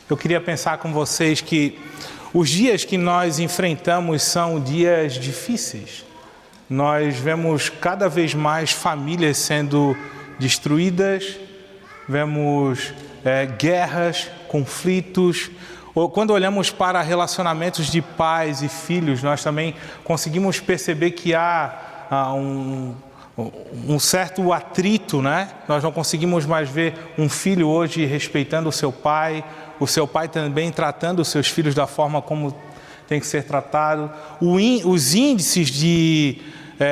Eu queria pensar com vocês que os dias que nós enfrentamos são dias difíceis. Nós vemos cada vez mais famílias sendo destruídas, vemos guerras, conflitos. Quando olhamos para relacionamentos de pais e filhos, nós também conseguimos perceber que há um certo atrito, né? Nós não conseguimos mais ver um filho hoje respeitando o seu pai também tratando os seus filhos da forma como tem que ser tratado. Os índices de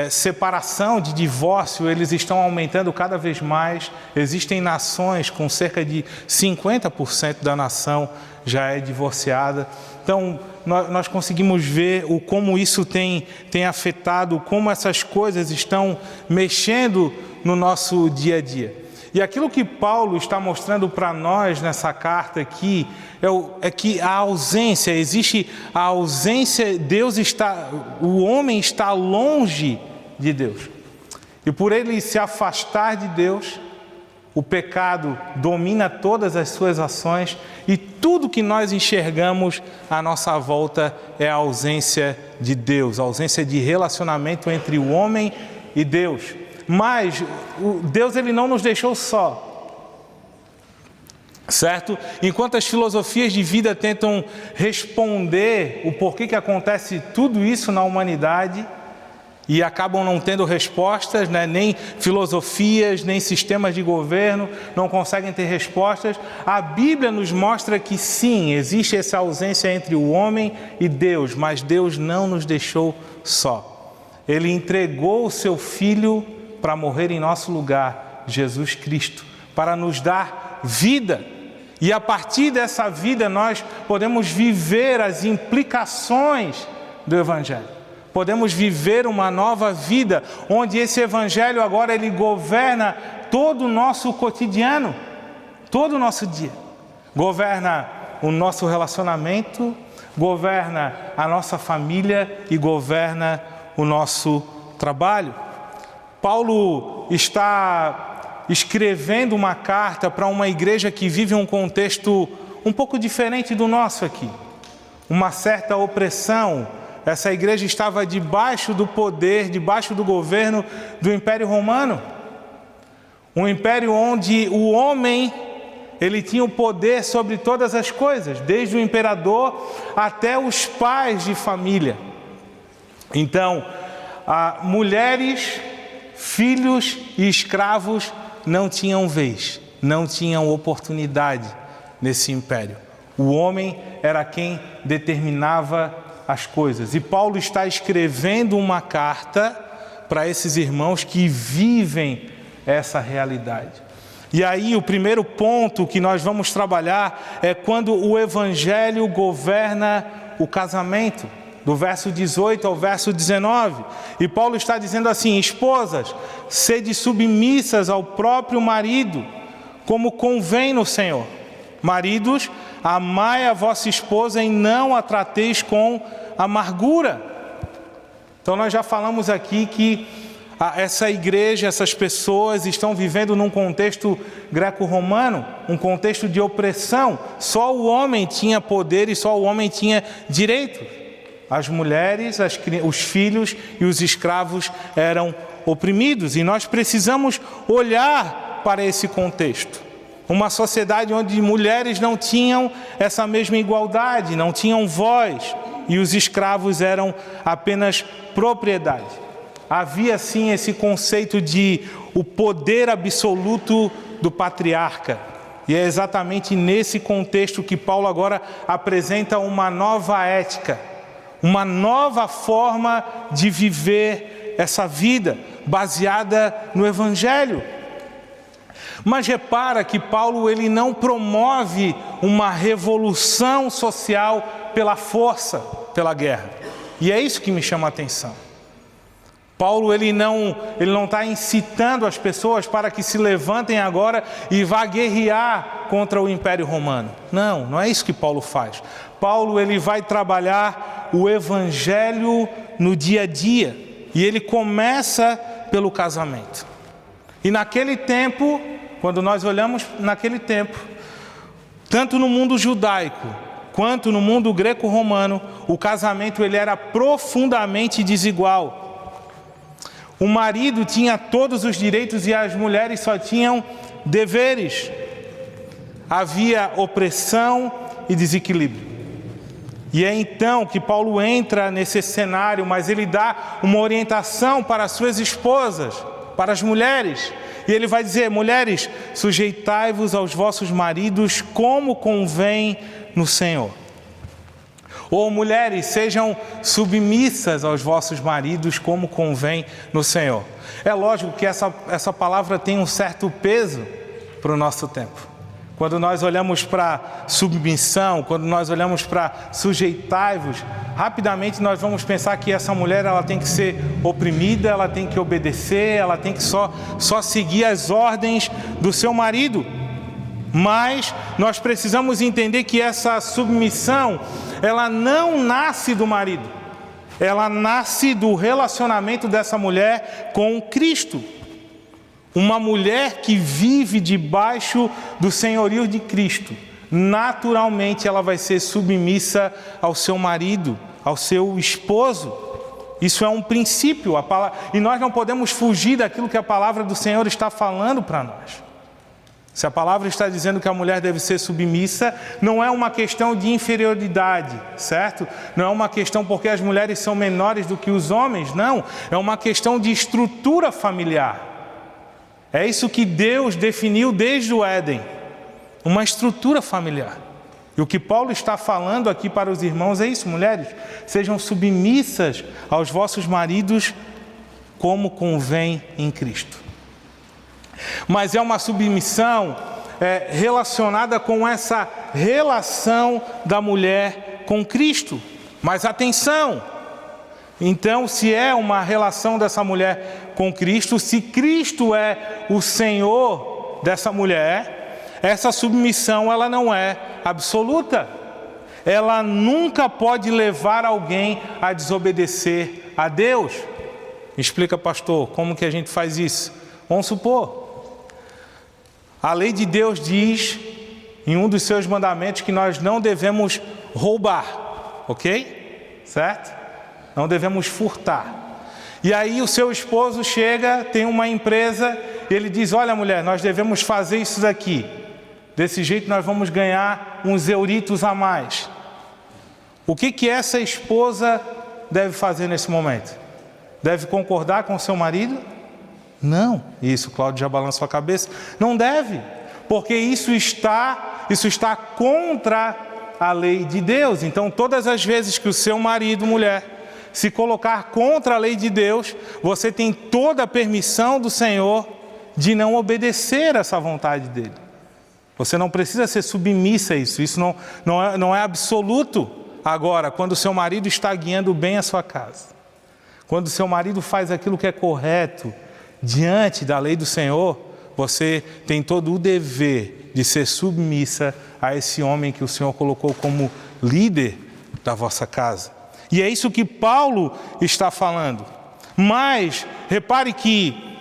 separação, de divórcio, eles estão aumentando cada vez mais. Existem nações com cerca de 50% da nação já é divorciada. Então, nós conseguimos ver como isso tem afetado, como essas coisas estão mexendo no nosso dia a dia. E aquilo que Paulo está mostrando para nós nessa carta aqui é que existe a ausência, o homem está longe de Deus. E por ele se afastar de Deus, o pecado domina todas as suas ações e tudo que nós enxergamos à nossa volta é a ausência de Deus, a ausência de relacionamento entre o homem e Deus. Mas Deus ele não nos deixou só, certo? Enquanto as filosofias de vida tentam responder o porquê que acontece tudo isso na humanidade e acabam não tendo respostas, né? Nem filosofias, nem sistemas de governo não conseguem ter respostas, a Bíblia nos mostra que sim, existe essa ausência entre o homem e Deus, mas Deus não nos deixou só. Ele entregou o seu Filho para morrer em nosso lugar, Jesus Cristo, para nos dar vida. E a partir dessa vida nós podemos viver as implicações do Evangelho. Podemos viver uma nova vida, onde esse Evangelho agora ele governa todo o nosso cotidiano, todo o nosso dia. Governa o nosso relacionamento, governa a nossa família e governa o nosso trabalho. Paulo está escrevendo uma carta para uma igreja que vive um contexto um pouco diferente do nosso aqui. Uma certa opressão. Essa igreja estava debaixo do poder, debaixo do governo do Império Romano. Um império onde o homem, ele tinha o poder sobre todas as coisas, desde o imperador até os pais de família. Então, mulheres, filhos e escravos não tinham vez, não tinham oportunidade nesse império. O homem era quem determinava as coisas. E Paulo está escrevendo uma carta para esses irmãos que vivem essa realidade. E aí o primeiro ponto que nós vamos trabalhar é quando o Evangelho governa o casamento. Do verso 18 ao verso 19. E Paulo está dizendo assim: esposas, sede submissas ao próprio marido, como convém no Senhor. Maridos, amai a vossa esposa e não a trateis com amargura. Então nós já falamos aqui que essa igreja, essas pessoas estão vivendo num contexto greco-romano, um contexto de opressão. Só o homem tinha poder e só o homem tinha direito. As mulheres, os filhos e os escravos eram oprimidos. E nós precisamos olhar para esse contexto. Uma sociedade onde mulheres não tinham essa mesma igualdade, não tinham voz. E os escravos eram apenas propriedade. Havia sim esse conceito de o poder absoluto do patriarca. E é exatamente nesse contexto que Paulo agora apresenta uma nova ética. Uma nova forma de viver essa vida, baseada no Evangelho. Mas repara que Paulo ele não promove uma revolução social pela força, pela guerra. E é isso que me chama a atenção. Paulo ele não está incitando as pessoas para que se levantem agora e vá guerrear contra o Império Romano. Não é isso que Paulo faz. Paulo ele vai trabalhar o Evangelho no dia a dia. E ele começa pelo casamento. E naquele tempo, quando nós olhamos naquele tempo, Tanto no mundo judaico quanto no mundo greco-romano, o casamento ele era profundamente desigual. O marido tinha todos os direitos e as mulheres só tinham deveres. Havia opressão e desequilíbrio. E é então que Paulo entra nesse cenário, mas ele dá uma orientação para as suas esposas, para as mulheres. E ele vai dizer: mulheres, sujeitai-vos aos vossos maridos como convém no Senhor. Ou mulheres, sejam submissas aos vossos maridos como convém no Senhor. É lógico que essa palavra tem um certo peso para o nosso tempo. Quando nós olhamos para submissão, quando nós olhamos para sujeitai-vos, rapidamente nós vamos pensar que essa mulher ela tem que ser oprimida, ela tem que obedecer, ela tem que só seguir as ordens do seu marido. Mas nós precisamos entender que essa submissão, ela não nasce do marido, ela nasce do relacionamento dessa mulher com Cristo. Uma mulher que vive debaixo do senhorio de Cristo, naturalmente ela vai ser submissa ao seu marido, ao seu esposo. Isso é um princípio, e nós não podemos fugir daquilo que a palavra do Senhor está falando para nós. Se a palavra está dizendo que a mulher deve ser submissa, não é uma questão de inferioridade, certo? Não é uma questão porque as mulheres são menores do que os homens, não. É uma questão de estrutura familiar. É isso que Deus definiu desde o Éden, uma estrutura familiar. E o que Paulo está falando aqui para os irmãos é isso: mulheres, sejam submissas aos vossos maridos como convém em Cristo. Mas é uma submissão relacionada com essa relação da mulher com Cristo. Mas atenção! Então, se é uma relação dessa mulher com Cristo, se Cristo é o Senhor dessa mulher, essa submissão ela não é absoluta. Ela nunca pode levar alguém a desobedecer a Deus. Me explica, pastor, como que a gente faz isso? Vamos supor, a lei de Deus diz em um dos seus mandamentos que nós não devemos roubar, ok? Certo? Não devemos furtar. E aí o seu esposo chega, tem uma empresa, e ele diz: olha mulher, nós devemos fazer isso daqui. Desse jeito nós vamos ganhar uns euritos a mais. O que essa esposa deve fazer nesse momento? Deve concordar com seu marido? Não. Isso, Cláudio já balançou a cabeça. Não deve, porque isso está contra a lei de Deus. Então todas as vezes que o seu marido, mulher, se colocar contra a lei de Deus, você tem toda a permissão do Senhor de não obedecer essa vontade dele. Você não precisa ser submissa a isso. Isso não é absoluto. Agora, quando o seu marido está guiando bem a sua casa, quando o seu marido faz aquilo que é correto diante da lei do Senhor, você tem todo o dever de ser submissa a esse homem que o Senhor colocou como líder da vossa casa. E é isso que Paulo está falando. Mas, repare que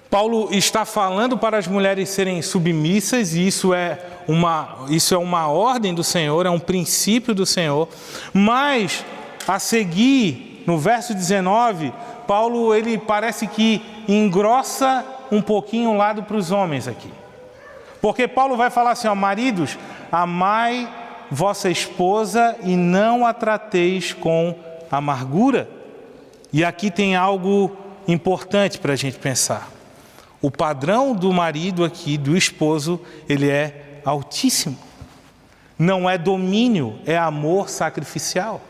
Paulo está falando para as mulheres serem submissas, e isso é uma ordem do Senhor, é um princípio do Senhor. Mas, a seguir, no verso 19, Paulo ele parece que engrossa um pouquinho o lado para os homens aqui. Porque Paulo vai falar assim: ó, maridos, amai vossa esposa e não a trateis com amargura. E aqui tem algo importante para a gente pensar. O padrão do marido aqui, do esposo, ele é altíssimo. Não é domínio, é amor sacrificial.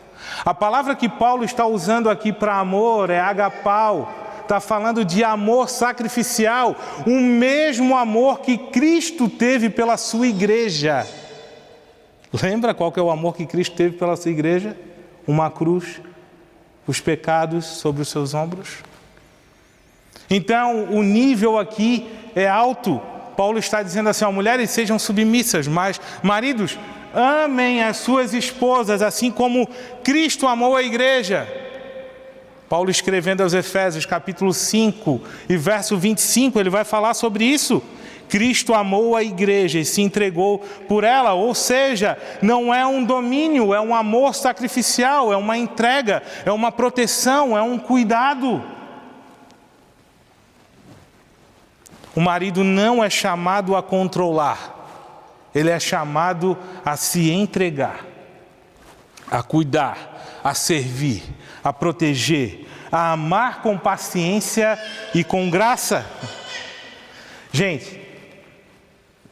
A palavra que Paulo está usando aqui para amor é agapau. Está falando de amor sacrificial, o mesmo amor que Cristo teve pela sua igreja. Lembra qual que é o amor que Cristo teve pela sua igreja? Uma cruz, os pecados sobre os seus ombros. Então, o nível aqui é alto. Paulo está dizendo assim: ó, mulheres sejam submissas, mas maridos, amem as suas esposas, assim como Cristo amou a igreja. Paulo escrevendo aos Efésios, capítulo 5 e verso 25, ele vai falar sobre isso. Cristo amou a igreja e se entregou por ela. Ou seja, não é um domínio, é um amor sacrificial, é uma entrega, é uma proteção, é um cuidado. O marido não é chamado a controlar, ele é chamado a se entregar, a cuidar, a servir, a proteger, a amar com paciência e com graça. Gente,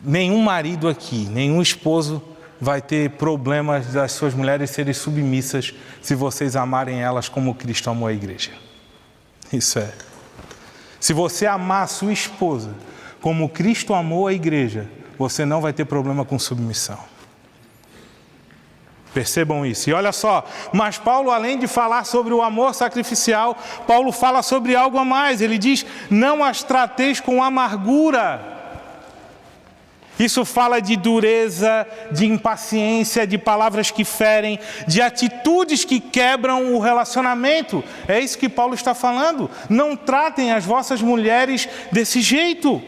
nenhum marido aqui, nenhum esposo vai ter problemas das suas mulheres serem submissas se vocês amarem elas como Cristo amou a igreja. Isso é. Se você amar a sua esposa como Cristo amou a igreja, você não vai ter problema com submissão. Percebam isso. E olha só, mas Paulo, além de falar sobre o amor sacrificial, Paulo fala sobre algo a mais. Ele diz, não as trateis com amargura. Isso fala de dureza, de impaciência, de palavras que ferem, de atitudes que quebram o relacionamento. É isso que Paulo está falando. Não tratem as vossas mulheres desse jeito.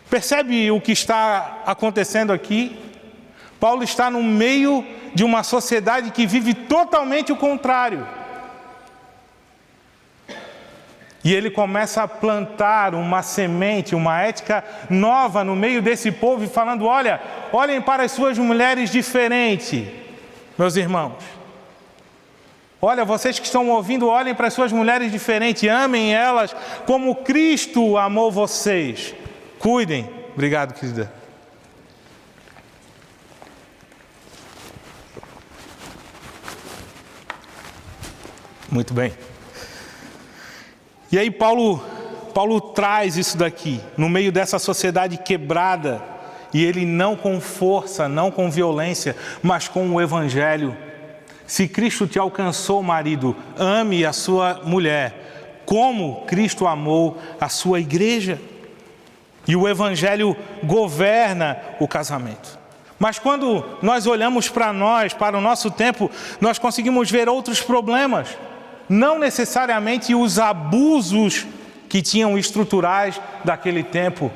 Percebe o que está acontecendo aqui? Paulo está no meio de uma sociedade que vive totalmente o contrário. E ele começa a plantar uma semente, uma ética nova no meio desse povo e falando, olhem para as suas mulheres diferentes, meus irmãos. Olha, vocês que estão ouvindo, olhem para as suas mulheres diferentes, amem elas como Cristo amou vocês. Cuidem. Obrigado, querida. Muito bem. E aí Paulo traz isso daqui, no meio dessa sociedade quebrada, e ele não com força, não com violência, mas com o Evangelho. Se Cristo te alcançou, marido, ame a sua mulher, como Cristo amou a sua igreja. E o Evangelho governa o casamento. Mas quando nós olhamos para nós, para o nosso tempo, nós conseguimos ver outros problemas. Não necessariamente os abusos que tinham estruturais daquele tempo,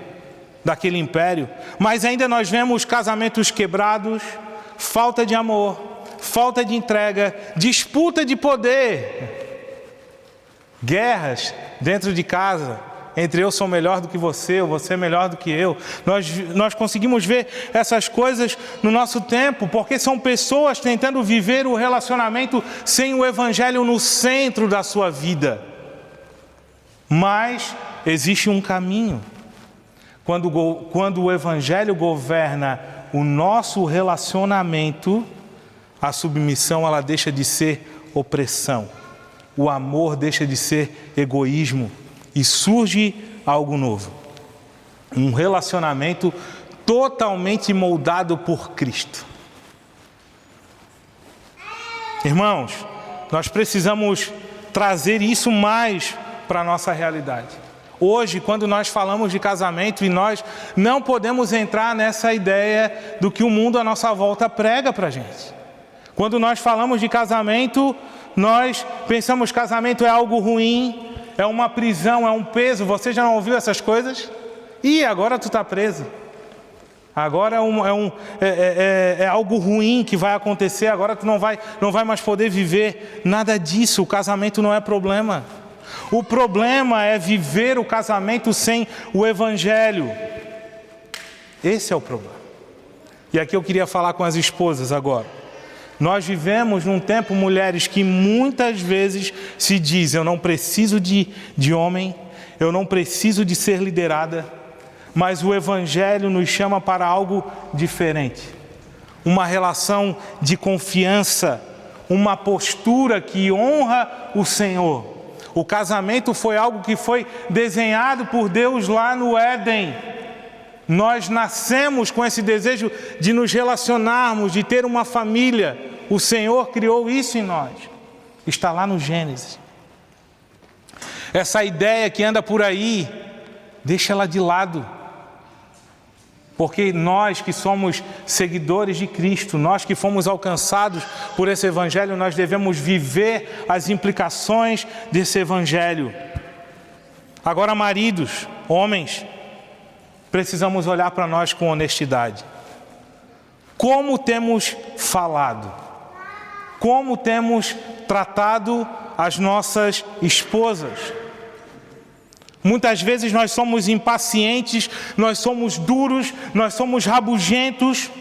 daquele império, mas ainda nós vemos casamentos quebrados, falta de amor, falta de entrega, disputa de poder, guerras dentro de casa, entre eu sou melhor do que você, ou você é melhor do que eu. Nós conseguimos ver essas coisas no nosso tempo, porque são pessoas tentando viver o relacionamento sem o Evangelho no centro da sua vida. Mas existe um caminho. Quando o Evangelho governa o nosso relacionamento, a submissão ela deixa de ser opressão. O amor deixa de ser egoísmo. E surge algo novo. Um relacionamento totalmente moldado por Cristo. Irmãos, nós precisamos trazer isso mais para a nossa realidade. Hoje, quando nós falamos de casamento, e nós não podemos entrar nessa ideia do que o mundo à nossa volta prega para a gente. Quando nós falamos de casamento, nós pensamos que casamento é algo ruim, é uma prisão, é um peso. Você já não ouviu essas coisas? Ih, agora tu está preso. Agora é algo ruim que vai acontecer. Agora tu não vai mais poder viver. Nada disso. O casamento não é problema. O problema é viver o casamento sem o Evangelho. Esse é o problema. E aqui eu queria falar com as esposas agora. Nós vivemos num tempo, mulheres, que muitas vezes se diz, eu não preciso de homem, eu não preciso de ser liderada, mas o Evangelho nos chama para algo diferente. Uma relação de confiança, uma postura que honra o Senhor. O casamento foi algo que foi desenhado por Deus lá no Éden. Nós nascemos com esse desejo de nos relacionarmos, de ter uma família. O Senhor criou isso em nós. Está lá no Gênesis. Essa ideia que anda por aí, deixa ela de lado. Porque nós que somos seguidores de Cristo, nós que fomos alcançados por esse Evangelho, nós devemos viver as implicações desse Evangelho. Agora, maridos, homens, precisamos olhar para nós com honestidade. Como temos falado? Como temos tratado as nossas esposas? Muitas vezes nós somos impacientes, nós somos duros, nós somos rabugentos,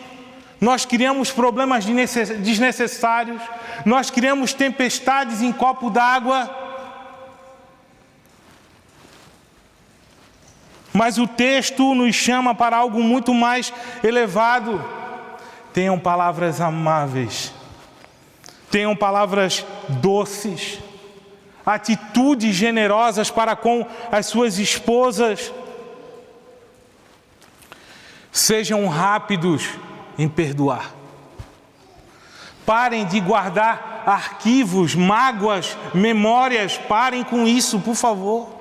nós criamos problemas desnecessários, nós criamos tempestades em copo d'água. Mas o texto nos chama para algo muito mais elevado. Tenham palavras amáveis, tenham palavras doces, atitudes generosas para com as suas esposas. Sejam rápidos em perdoar. Parem de guardar arquivos, mágoas, memórias. Parem com isso, por favor.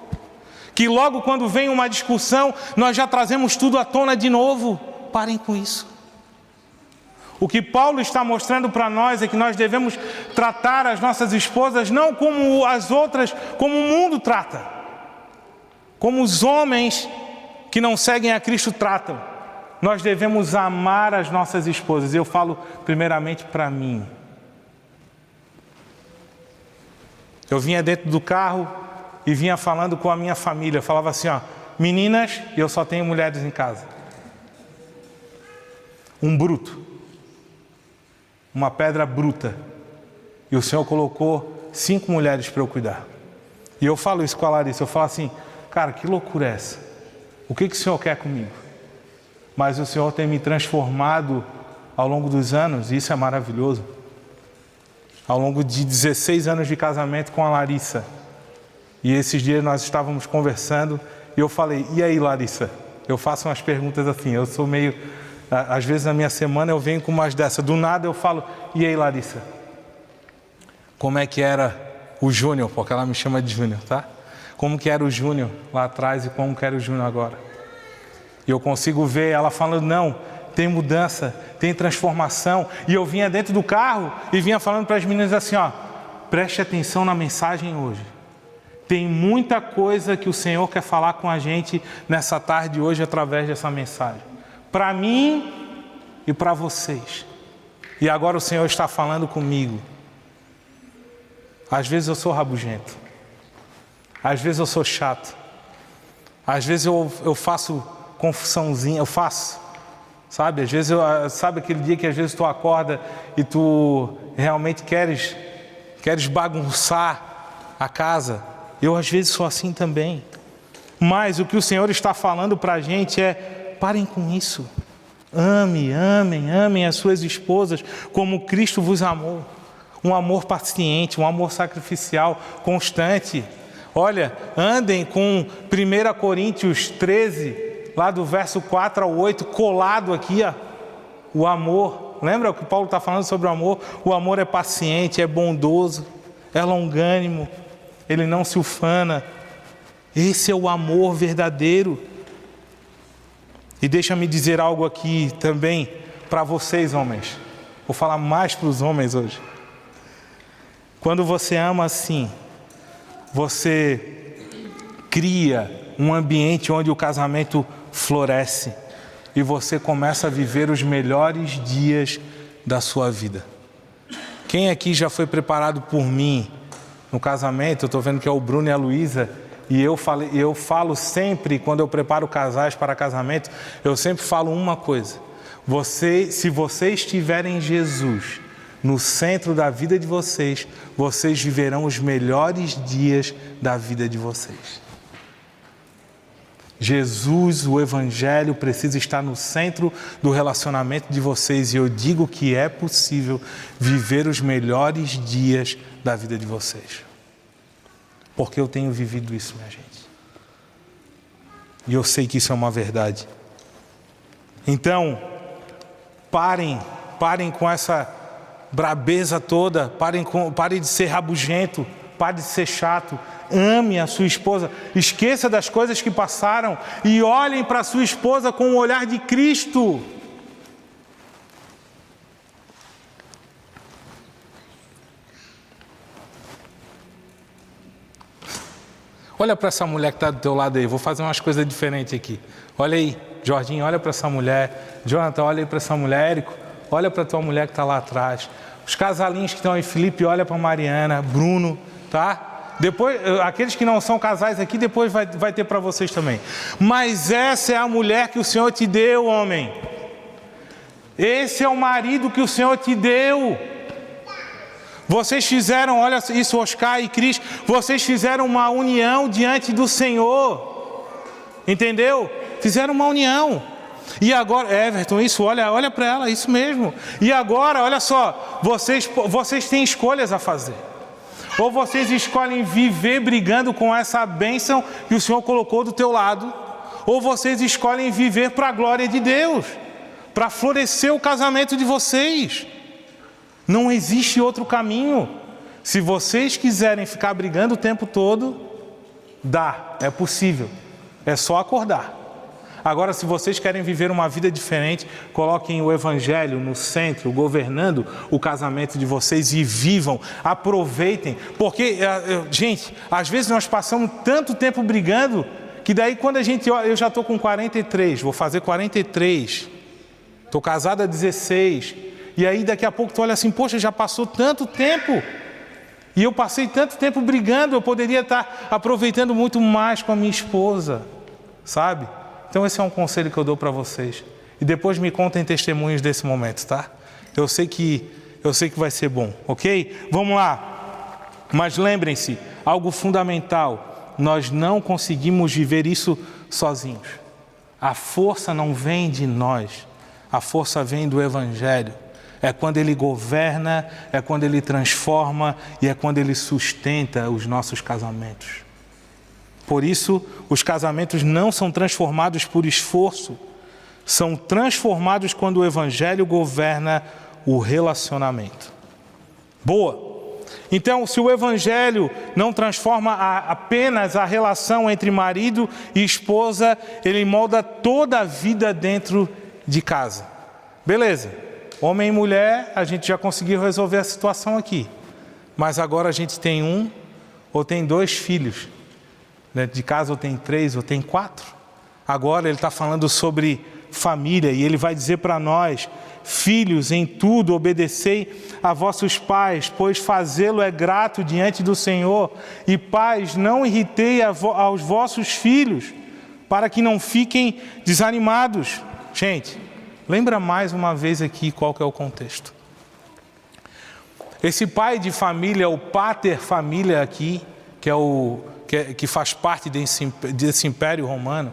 Que logo quando vem uma discussão, nós já trazemos tudo à tona de novo. Parem com isso. O que Paulo está mostrando para nós é que nós devemos tratar as nossas esposas não como as outras, como o mundo trata. Como os homens que não seguem a Cristo tratam. Nós devemos amar as nossas esposas. Eu falo primeiramente para mim. Eu vinha dentro do carro e vinha falando com a minha família. Eu falava assim, ó, meninas, eu só tenho mulheres em casa. Um bruto. Uma pedra bruta. E o Senhor colocou 5 mulheres para eu cuidar. E eu falo isso com a Larissa. Eu falo assim, cara, que loucura é essa? O que o Senhor quer comigo? Mas o Senhor tem me transformado ao longo dos anos, e isso é maravilhoso. Ao longo de 16 anos de casamento com a Larissa. E esses dias nós estávamos conversando e eu falei, e aí, Larissa? Eu faço umas perguntas assim, eu sou meio... Às vezes na minha semana eu venho com umas dessas. Do nada eu falo, e aí, Larissa? Como é que era o Júnior? Porque ela me chama de Júnior, tá? Como que era o Júnior lá atrás e como que era o Júnior agora? E eu consigo ver ela falando, não, tem mudança, tem transformação. E eu vinha dentro do carro e vinha falando para as meninas assim, ó, preste atenção na mensagem hoje. Tem muita coisa que o Senhor quer falar com a gente nessa tarde hoje através dessa mensagem. Para mim e para vocês. E agora o Senhor está falando comigo. Às vezes eu sou rabugento. Às vezes eu sou chato. Às vezes eu faço confusãozinha, eu faço. Sabe? Às vezes, sabe aquele dia que às vezes tu acorda e tu realmente queres bagunçar a casa. Eu às vezes sou assim também. Mas o que o Senhor está falando para a gente é, parem com isso. Amem as suas esposas como Cristo vos amou. Um amor paciente, um amor sacrificial, constante. Olha, andem com 1 Coríntios 13, lá do verso 4 ao 8, colado aqui, ó, o amor. Lembra o que Paulo está falando sobre o amor? O amor é paciente, é bondoso, é longânimo, ele não se ufana. Esse é o amor verdadeiro. E deixa-me dizer algo aqui também para vocês, homens. Vou falar mais para os homens hoje. Quando você ama assim, você cria um ambiente onde o casamento floresce e você começa a viver os melhores dias da sua vida. Quem aqui já foi preparado por mim no casamento? Eu estou vendo que é o Bruno e a Luísa. E eu falo sempre, quando eu preparo casais para casamento, eu sempre falo uma coisa. Se vocês tiverem Jesus no centro da vida de vocês, vocês viverão os melhores dias da vida de vocês. Jesus, o Evangelho, precisa estar no centro do relacionamento de vocês. E eu digo que é possível viver os melhores dias da vida de vocês. Porque eu tenho vivido isso, minha gente. E eu sei que isso é uma verdade. Então, parem com essa brabeza toda, parem de ser rabugento, parem de ser chato. Ame a sua esposa, esqueça das coisas que passaram e olhem para a sua esposa com o olhar de Cristo. Olha para essa mulher que está do teu lado aí, vou fazer umas coisas diferentes aqui. Olha aí, Jorginho, olha para essa mulher. Jonathan, olha aí para essa mulher. Érico, olha para a tua mulher que está lá atrás. Os casalinhos que estão aí, Felipe, olha para Mariana, Bruno, tá? Depois, aqueles que não são casais aqui, depois vai ter para vocês também. Mas essa é a mulher que o Senhor te deu, homem. Esse é o marido que o Senhor te deu. Vocês fizeram, olha isso, Oscar e Cris, vocês fizeram uma união diante do Senhor. Entendeu? Fizeram uma união. E agora, Everton, isso, olha para ela, isso mesmo. E agora, olha só, vocês têm escolhas a fazer. Ou vocês escolhem viver brigando com essa bênção que o Senhor colocou do teu lado, ou vocês escolhem viver para a glória de Deus, para florescer o casamento de vocês. Não existe outro caminho. Se vocês quiserem ficar brigando o tempo todo, é possível. É só acordar. Agora, se vocês querem viver uma vida diferente, coloquem o Evangelho no centro, governando o casamento de vocês e vivam, aproveitem. Porque, gente, às vezes nós passamos tanto tempo brigando, que daí quando a gente olha, eu já estou com 43, vou fazer 43, estou casado há 16, e aí daqui a pouco tu olha assim, poxa, já passou tanto tempo, e eu passei tanto tempo brigando, eu poderia estar aproveitando muito mais com a minha esposa, sabe? Então esse é um conselho que eu dou para vocês. E depois me contem testemunhos desse momento, tá? Eu sei que vai ser bom, ok? Vamos lá. Mas lembrem-se, algo fundamental, nós não conseguimos viver isso sozinhos. A força não vem de nós, a força vem do Evangelho. É quando Ele governa, é quando Ele transforma e é quando Ele sustenta os nossos casamentos. Por isso, os casamentos não são transformados por esforço, são transformados quando o Evangelho governa o relacionamento. Boa! Então, se o Evangelho não transforma apenas a relação entre marido e esposa, ele molda toda a vida dentro de casa. Beleza, homem e mulher, a gente já conseguiu resolver a situação aqui. Mas agora a gente tem 1 ou tem 2 filhos. Dentro de casa ou tem 3 ou tem 4. Agora ele está falando sobre família e ele vai dizer para nós: filhos, em tudo obedecei a vossos pais, pois fazê-lo é grato diante do Senhor. E pais, não irritei aos vossos filhos, para que não fiquem desanimados. Gente, lembra mais uma vez aqui qual que é o contexto. Esse pai de família, o pater família aqui, que faz parte desse império romano,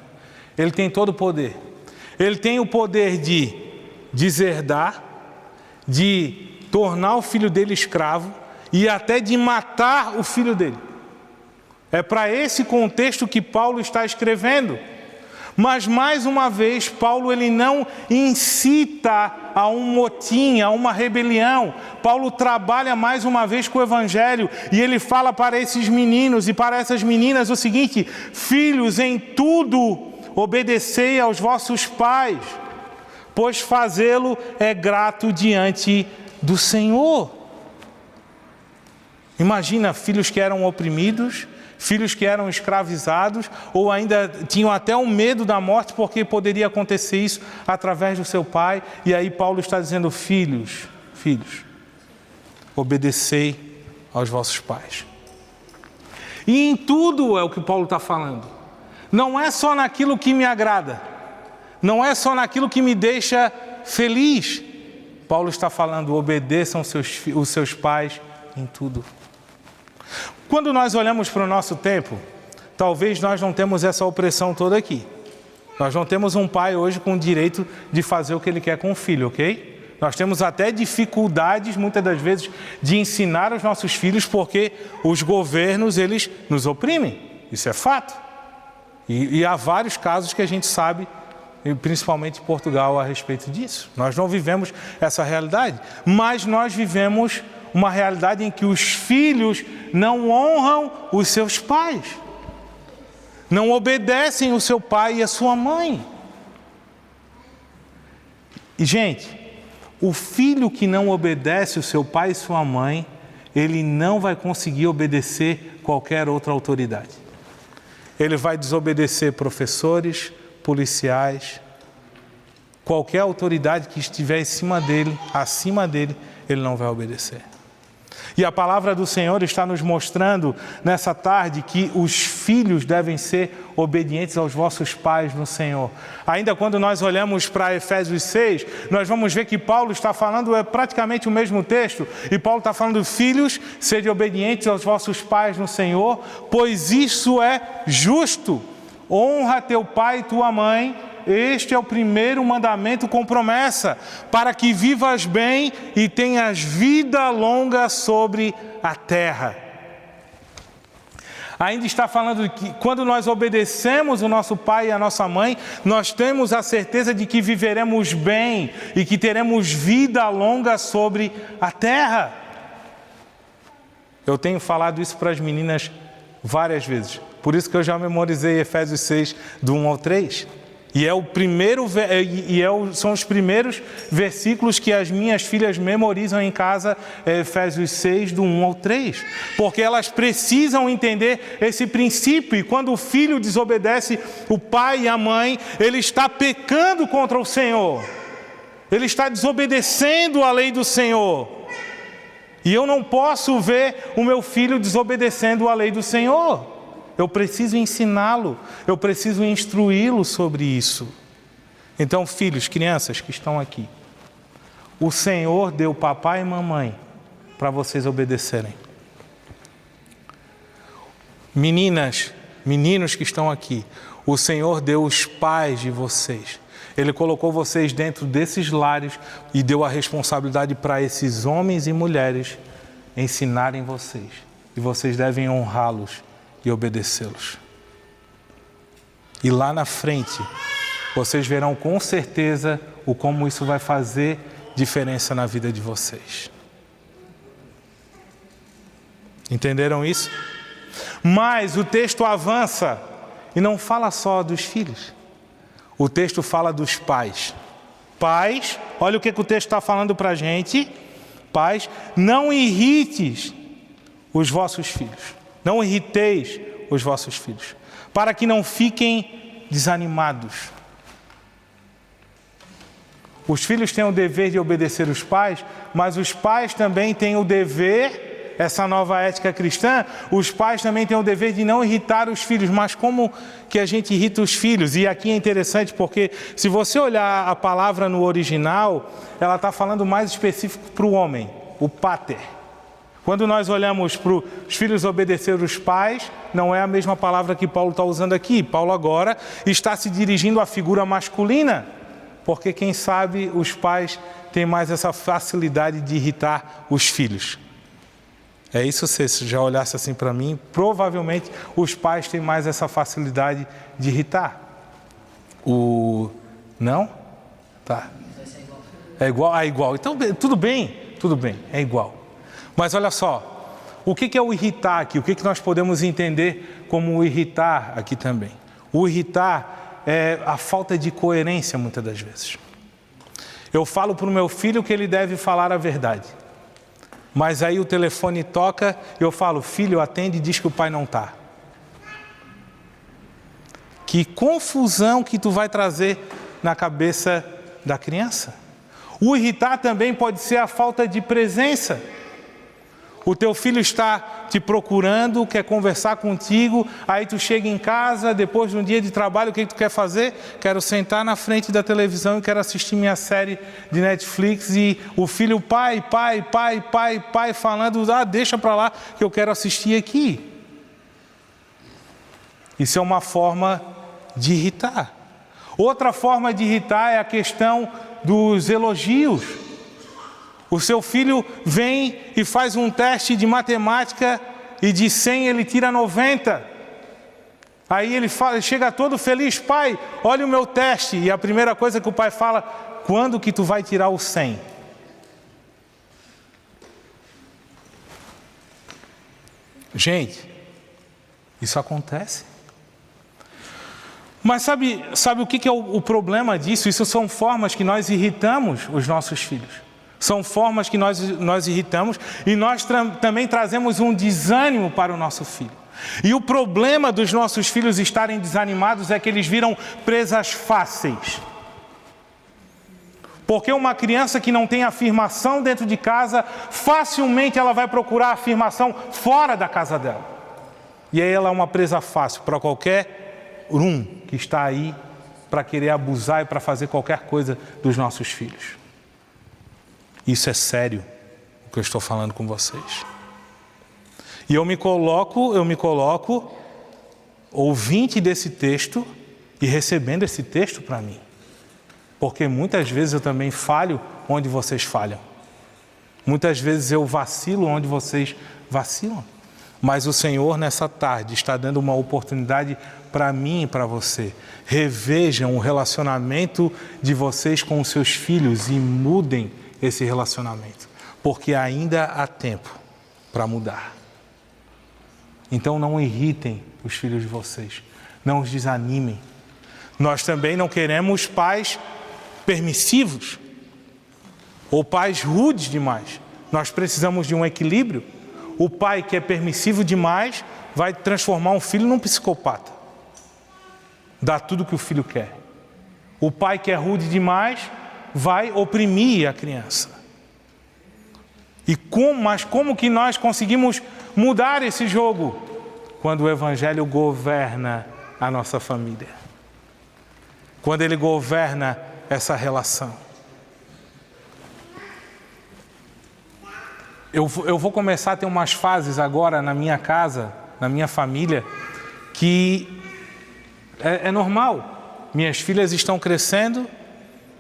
ele tem todo o poder. Ele tem o poder de deserdar, de tornar o filho dele escravo e até de matar o filho dele. É para esse contexto que Paulo está escrevendo. Mas, mais uma vez, Paulo ele não incita a um motim, a uma rebelião. Paulo trabalha mais uma vez com o Evangelho e ele fala para esses meninos e para essas meninas o seguinte: filhos, em tudo obedecei aos vossos pais, pois fazê-lo é grato diante do Senhor. Imagina filhos que eram oprimidos, filhos que eram escravizados ou ainda tinham até um medo da morte porque poderia acontecer isso através do seu pai. E aí Paulo está dizendo: filhos, obedecei aos vossos pais. E em tudo é o que Paulo está falando. Não é só naquilo que me agrada, não é só naquilo que me deixa feliz. Paulo está falando: obedeçam os seus pais em tudo. Quando nós olhamos para o nosso tempo, talvez nós não temos essa opressão toda aqui. Nós não temos um pai hoje com o direito de fazer o que ele quer com o filho, ok? Nós temos até dificuldades, muitas das vezes, de ensinar aos nossos filhos porque os governos, eles nos oprimem. Isso é fato. E há vários casos que a gente sabe, principalmente em Portugal, a respeito disso. Nós não vivemos essa realidade, mas nós vivemos uma realidade em que os filhos não honram os seus pais, não obedecem o seu pai e a sua mãe. E, gente, o filho que não obedece o seu pai e sua mãe, ele não vai conseguir obedecer qualquer outra autoridade. ele vai desobedecer professores, policiais, qualquer autoridade que estiver acima dele, ele não vai obedecer. E a palavra do Senhor está nos mostrando nessa tarde que os filhos devem ser obedientes aos vossos pais no Senhor. Ainda quando nós olhamos para Efésios 6, nós vamos ver que Paulo está falando, é praticamente o mesmo texto, e Paulo está falando: filhos, sede obedientes aos vossos pais no Senhor, pois isso é justo. Honra teu pai e tua mãe. Este é o primeiro mandamento com promessa, para que vivas bem e tenhas vida longa sobre a terra. Ainda está falando de que quando nós obedecemos o nosso pai e a nossa mãe, nós temos a certeza de que viveremos bem e que teremos vida longa sobre a terra. Eu tenho falado isso para as meninas várias vezes, por isso que eu já memorizei Efésios 6, do 1 ao 3. São os primeiros versículos que as minhas filhas memorizam em casa, Efésios 6, do 1 ao 3. Porque elas precisam entender esse princípio. E quando o filho desobedece o pai e a mãe, ele está pecando contra o Senhor. Ele está desobedecendo a lei do Senhor. E eu não posso ver o meu filho desobedecendo a lei do Senhor. Eu preciso ensiná-lo, eu preciso instruí-lo sobre isso. Então, filhos, crianças que estão aqui, o Senhor deu papai e mamãe para vocês obedecerem. Meninas, meninos que estão aqui, o Senhor deu os pais de vocês. Ele colocou vocês dentro desses lares e deu a responsabilidade para esses homens e mulheres ensinarem vocês. E vocês devem honrá-los e obedecê-los. E lá na frente, vocês verão com certeza como isso vai fazer diferença na vida de vocês. Entenderam isso? Mas o texto avança e não fala só dos filhos. O texto fala dos pais. Pais, olha o que o texto está falando para a gente. Pais, não irrites os vossos filhos. Não irriteis os vossos filhos, para que não fiquem desanimados. Os filhos têm o dever de obedecer os pais, mas os pais também têm o dever, essa nova ética cristã, os pais também têm o dever de não irritar os filhos. Mas como que a gente irrita os filhos? E aqui é interessante porque se você olhar a palavra no original, ela está falando mais específico para o homem, o pater. Quando nós olhamos para os filhos obedecer os pais, não é a mesma palavra que Paulo está usando aqui. Paulo agora está se dirigindo à figura masculina, porque quem sabe os pais têm mais essa facilidade de irritar os filhos. É isso, se você já olhasse assim para mim, provavelmente os pais têm mais essa facilidade de irritar. Não? Tá. É igual? Ah, igual. Então, tudo bem, é igual. Mas olha só, o que é o irritar aqui? O que nós podemos entender como o irritar aqui também? O irritar é a falta de coerência muitas das vezes. Eu falo para o meu filho que ele deve falar a verdade. Mas aí o telefone toca e eu falo: filho, atende e diz que o pai não está. Que confusão que tu vai trazer na cabeça da criança. O irritar também pode ser a falta de presença. O teu filho está te procurando, quer conversar contigo, aí tu chega em casa, depois de um dia de trabalho, o que tu quer fazer? Quero sentar na frente da televisão e quero assistir minha série de Netflix, e o filho, pai, falando: deixa para lá que eu quero assistir aqui. Isso é uma forma de irritar. Outra forma de irritar é a questão dos elogios. O seu filho vem e faz um teste de matemática e de 100 ele tira 90. Aí ele chega todo feliz: pai, olha o meu teste. E a primeira coisa que o pai fala: quando que tu vai tirar o 100? Gente, isso acontece. Mas sabe o que é o problema disso? Isso são formas que nós irritamos os nossos filhos. São formas que nós irritamos e nós também trazemos um desânimo para o nosso filho. E o problema dos nossos filhos estarem desanimados é que eles viram presas fáceis. Porque uma criança que não tem afirmação dentro de casa, facilmente ela vai procurar afirmação fora da casa dela. E aí ela é uma presa fácil para qualquer que está aí para querer abusar e para fazer qualquer coisa dos nossos filhos. Isso é sério, o que eu estou falando com vocês. E eu me coloco ouvinte desse texto e recebendo esse texto para mim. Porque muitas vezes eu também falho onde vocês falham. Muitas vezes eu vacilo onde vocês vacilam. Mas o Senhor, nessa tarde, está dando uma oportunidade para mim e para você. Revejam o relacionamento de vocês com os seus filhos e mudem esse relacionamento. Porque ainda há tempo para mudar. Então não irritem os filhos de vocês. Não os desanimem. Nós também não queremos pais permissivos ou pais rudes demais. Nós precisamos de um equilíbrio. O pai que é permissivo demais vai transformar um filho num psicopata. Dá tudo que o filho quer. O pai que é rude demais vai oprimir a criança. Mas como que nós conseguimos mudar esse jogo? Quando o Evangelho governa a nossa família. Quando ele governa essa relação. Eu vou começar a ter umas fases agora na minha casa, na minha família, que é normal. Minhas filhas estão crescendo,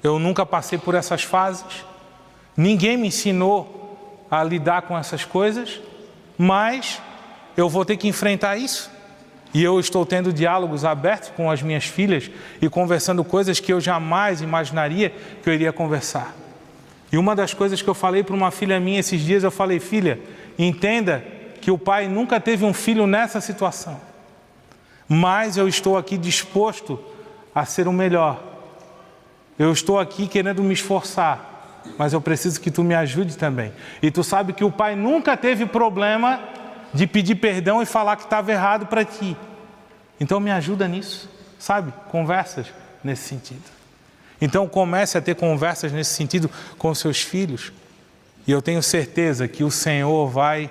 eu nunca passei por essas fases, ninguém me ensinou a lidar com essas coisas, mas eu vou ter que enfrentar isso. E eu estou tendo diálogos abertos com as minhas filhas e conversando coisas que eu jamais imaginaria que eu iria conversar. E uma das coisas que eu falei para uma filha minha esses dias, eu falei: filha, entenda que o pai nunca teve um filho nessa situação. Mas eu estou aqui disposto a ser o melhor. Eu estou aqui querendo me esforçar, mas eu preciso que tu me ajude também. E tu sabe que o pai nunca teve problema de pedir perdão e falar que estava errado para ti. Então me ajuda nisso, sabe? Conversas nesse sentido. Então comece a ter conversas nesse sentido com seus filhos. E eu tenho certeza que o Senhor vai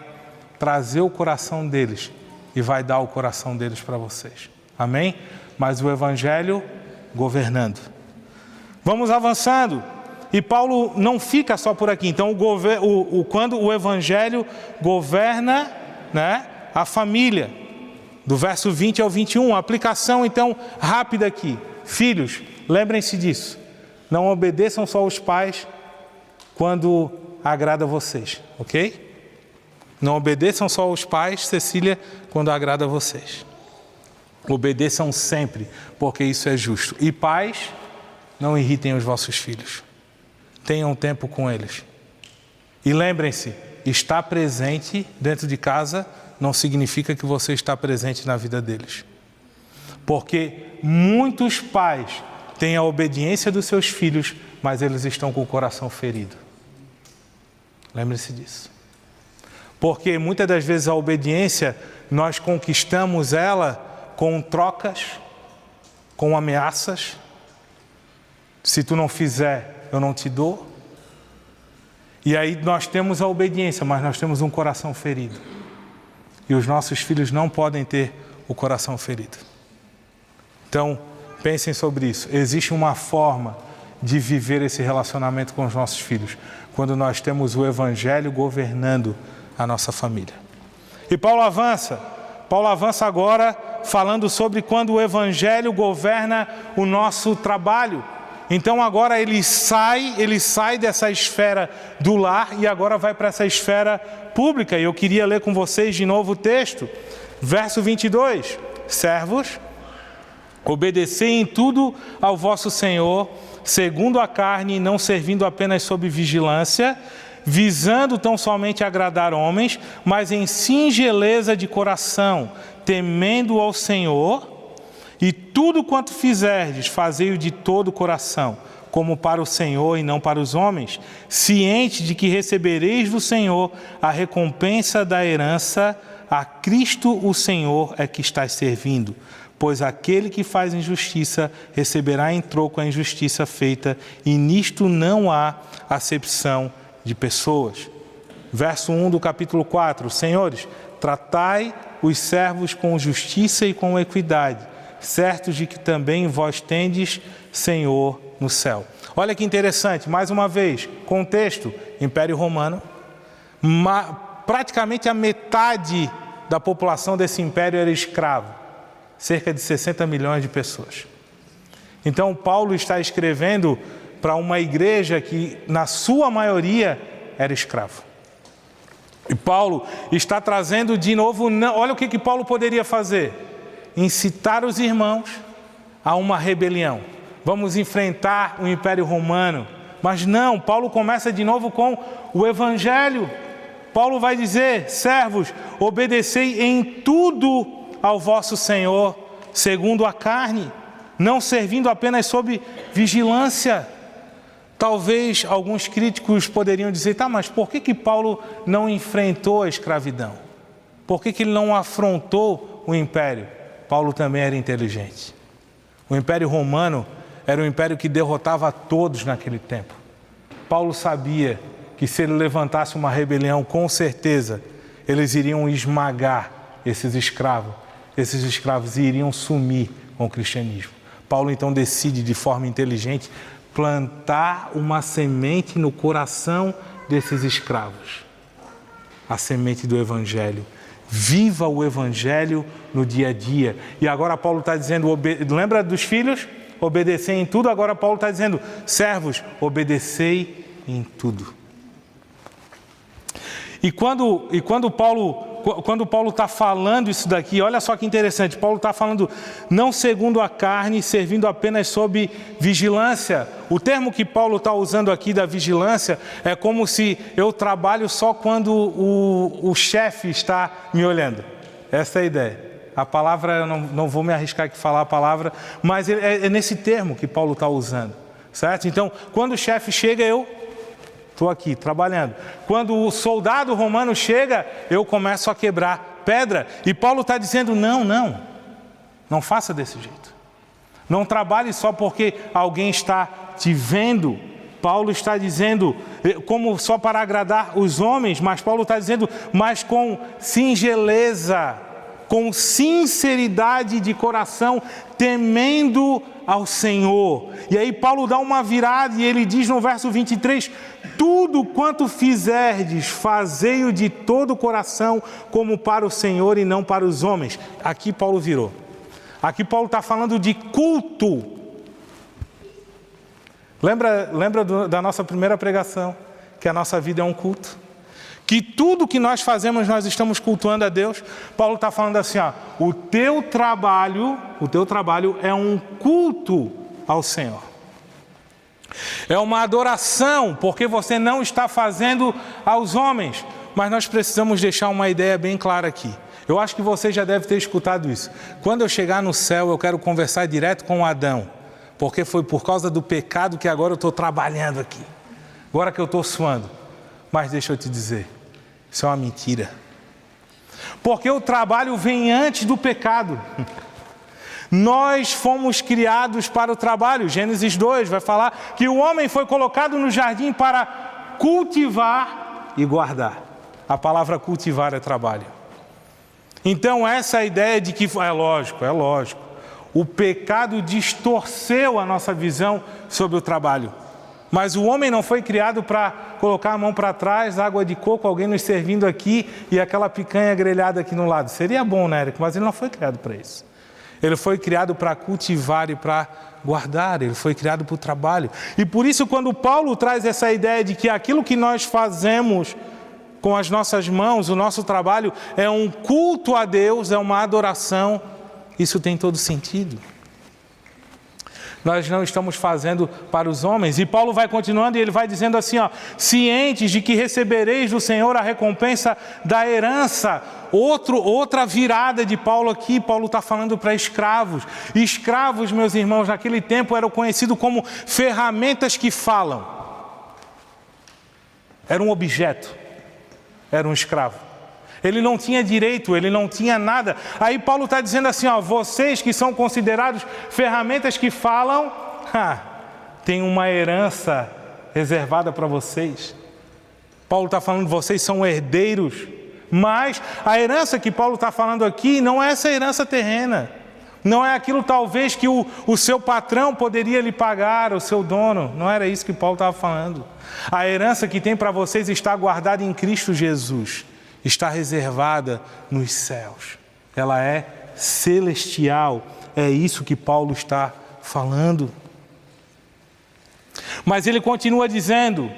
trazer o coração deles e vai dar o coração deles para vocês. Amém? Mas o Evangelho governando. Vamos avançando. E Paulo não fica só por aqui. Então, quando o Evangelho governa, né, a família, do verso 20 ao 21, a aplicação então rápida aqui. Filhos, lembrem-se disso, não obedeçam só os pais quando agrada vocês, ok? Não obedeçam só os pais, Cecília, quando agrada vocês. Obedeçam sempre, porque isso é justo. E pais, não irritem os vossos filhos. Tenham tempo com eles. E lembrem-se, estar presente dentro de casa não significa que você está presente na vida deles. Porque muitos pais têm a obediência dos seus filhos, mas eles estão com o coração ferido. Lembre-se disso. Porque muitas das vezes a obediência, nós conquistamos ela com trocas, com ameaças. Se tu não fizer, eu não te dou. E aí nós temos a obediência, mas nós temos um coração ferido. E os nossos filhos não podem ter o coração ferido. Então, pensem sobre isso. Existe uma forma de viver esse relacionamento com os nossos filhos, quando nós temos o Evangelho governando a nossa família. E Paulo avança agora falando sobre quando o Evangelho governa o nosso trabalho. Então agora ele sai dessa esfera do lar e agora vai para essa esfera pública. E eu queria ler com vocês de novo o texto. Verso 22. Servos, obedecei em tudo ao vosso Senhor, segundo a carne, não servindo apenas sob vigilância, visando tão somente agradar homens, mas em singeleza de coração, temendo ao Senhor. E tudo quanto fizerdes, fazei-o de todo o coração, como para o Senhor e não para os homens, ciente de que recebereis do Senhor a recompensa da herança, a Cristo o Senhor é que estás servindo, pois aquele que faz injustiça receberá em troco a injustiça feita, e nisto não há acepção de pessoas. Verso 1 do capítulo 4, Senhores, tratai os servos com justiça e com equidade, certos de que também vós tendes Senhor no céu. Olha que interessante, mais uma vez, contexto, Império Romano, praticamente a metade da população desse império era escravo, cerca de 60 milhões de pessoas. Então Paulo está escrevendo para uma igreja que na sua maioria era escravo. E Paulo está trazendo de novo, olha o que Paulo poderia fazer: incitar os irmãos a uma rebelião. Vamos enfrentar o Império Romano. Mas não, Paulo começa de novo com o Evangelho. Paulo vai dizer: servos, obedecei em tudo ao vosso Senhor, segundo a carne, não servindo apenas sob vigilância. Talvez alguns críticos poderiam dizer: tá, mas por que Paulo não enfrentou a escravidão? Por que ele não afrontou o império? Paulo também era inteligente. O Império Romano era um império que derrotava a todos naquele tempo. Paulo sabia que se ele levantasse uma rebelião, com certeza, eles iriam esmagar esses escravos. Esses escravos iriam sumir com o cristianismo. Paulo então decide, de forma inteligente, plantar uma semente no coração desses escravos. A semente do Evangelho. Viva o Evangelho no dia a dia. E agora Paulo está dizendo, lembra dos filhos? Obedecei em tudo. Agora Paulo está dizendo, servos, obedecei em tudo. E quando Paulo está falando isso daqui, olha só que interessante, Paulo está falando não segundo a carne, servindo apenas sob vigilância. O termo que Paulo está usando aqui da vigilância é como se eu trabalho só quando o chefe está me olhando. Essa é a ideia. A palavra, eu não vou me arriscar aqui falar a palavra, mas é nesse termo que Paulo está usando, certo? Então, quando o chefe chega, eu estou aqui trabalhando. Quando o soldado romano chega, eu começo a quebrar pedra. E Paulo está dizendo, não faça desse jeito. Não trabalhe só porque alguém está te vendo. Paulo está dizendo, como só para agradar os homens, mas Paulo está dizendo, mas com singeleza, com sinceridade de coração, temendo ao Senhor. E aí Paulo dá uma virada e ele diz no verso 23, tudo quanto fizerdes, fazei-o de todo o coração, como para o Senhor e não para os homens. Aqui Paulo virou. Aqui Paulo está falando de culto. Lembra da nossa primeira pregação? Que a nossa vida é um culto? Que tudo que nós fazemos, nós estamos cultuando a Deus. Paulo está falando assim, o teu trabalho é um culto ao Senhor. É uma adoração, porque você não está fazendo aos homens. Mas nós precisamos deixar uma ideia bem clara aqui. Eu acho que você já deve ter escutado isso. Quando eu chegar no céu, eu quero conversar direto com Adão. Porque foi por causa do pecado que agora eu estou trabalhando aqui. Agora que eu estou suando. Mas deixa eu te dizer, isso é uma mentira. Porque o trabalho vem antes do pecado. Nós fomos criados para o trabalho. Gênesis 2 vai falar que o homem foi colocado no jardim para cultivar e guardar. A palavra cultivar é trabalho. Então essa ideia de que, é lógico, o pecado distorceu a nossa visão sobre o trabalho. Mas o homem não foi criado para colocar a mão para trás, água de coco, alguém nos servindo aqui e aquela picanha grelhada aqui no lado. Seria bom, né, Érico? Mas ele não foi criado para isso. Ele foi criado para cultivar e para guardar. Ele foi criado para o trabalho. E por isso, quando Paulo traz essa ideia de que aquilo que nós fazemos com as nossas mãos, o nosso trabalho, é um culto a Deus, é uma adoração, isso tem todo sentido. Nós não estamos fazendo para os homens. E Paulo vai continuando e ele vai dizendo assim, cientes de que recebereis do Senhor a recompensa da herança. Outra virada de Paulo aqui, Paulo está falando para escravos. Escravos, meus irmãos, naquele tempo eram conhecidos como ferramentas que falam. Era um objeto, era um escravo. Ele não tinha direito, ele não tinha nada. Aí Paulo está dizendo assim, ó, vocês que são considerados ferramentas que falam, tem uma herança reservada para vocês. Paulo está falando, vocês são herdeiros, mas a herança que Paulo está falando aqui não é essa herança terrena. Não é aquilo talvez que o seu patrão poderia lhe pagar, o seu dono. Não era isso que Paulo estava falando. A herança que tem para vocês está guardada em Cristo Jesus. Está reservada nos céus. Ela é celestial. É isso que Paulo está falando. Mas ele continua dizendo,